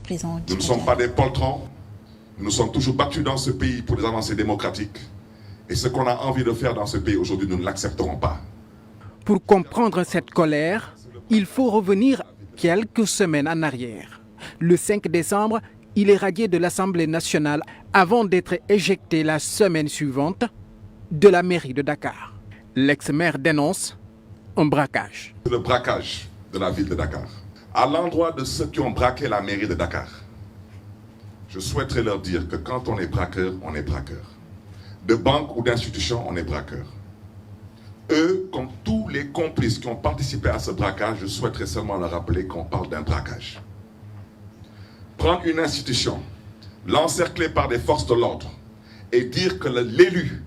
prison. Nous ne sommes pas des poltrons. Nous nous sommes toujours battus dans ce pays pour des avancées démocratiques. Et ce qu'on a envie de faire dans ce pays aujourd'hui, nous ne l'accepterons pas. Pour comprendre cette colère, il faut revenir quelques semaines en arrière. Le 5 décembre, il est radié de l'Assemblée nationale avant d'être éjecté la semaine suivante de la mairie de Dakar. L'ex-maire dénonce un braquage. Le braquage de la ville de Dakar. À l'endroit de ceux qui ont braqué la mairie de Dakar, je souhaiterais leur dire que quand on est braqueur, on est braqueur. De banque ou d'institution, on est braqueur. Eux, comme tous les complices qui ont participé à ce braquage, je souhaiterais seulement leur rappeler qu'on parle d'un braquage. Prendre une institution, l'encercler par des forces de l'ordre et dire que l'élu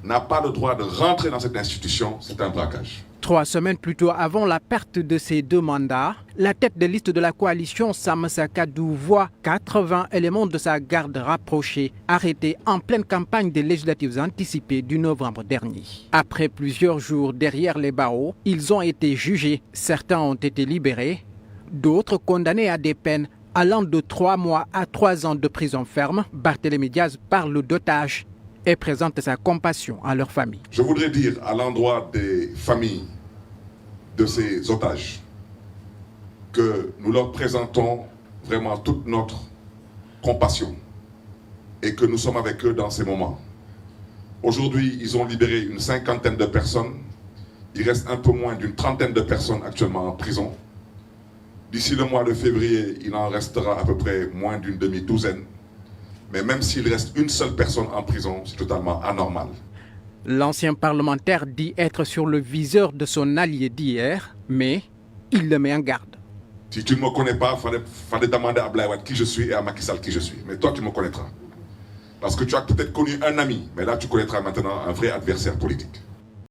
n'a pas le droit de rentrer dans cette institution, c'est un braquage. 3 semaines plus tôt, avant la perte de ses 2 mandats, la tête de liste de la coalition Sam Sakadou voit 80 éléments de sa garde rapprochée arrêtés en pleine campagne des législatives anticipées du novembre dernier. Après plusieurs jours derrière les barreaux, ils ont été jugés. Certains ont été libérés, d'autres condamnés à des peines allant de 3 mois à 3 ans de prison ferme. Barthélémy Diaz parle d'otages et présente sa compassion à leur famille. Je voudrais dire à l'endroit des familles de ces otages que nous leur présentons vraiment toute notre compassion et que nous sommes avec eux dans ces moments. Aujourd'hui, ils ont libéré une 50aine de personnes. Il reste un peu moins d'une 30aine de personnes actuellement en prison. D'ici le mois de février, il en restera à peu près moins d'une demi-douzaine. Mais même s'il reste une seule personne en prison, c'est totalement anormal. L'ancien parlementaire dit être sur le viseur de son allié d'hier, mais il le met en garde. Si tu ne me connais pas, il fallait demander à Abdoulaye Wade qui je suis et à Macky Sall qui je suis. Mais toi, tu me connaîtras. Parce que tu as peut-être connu un ami, mais là, tu connaîtras maintenant un vrai adversaire politique.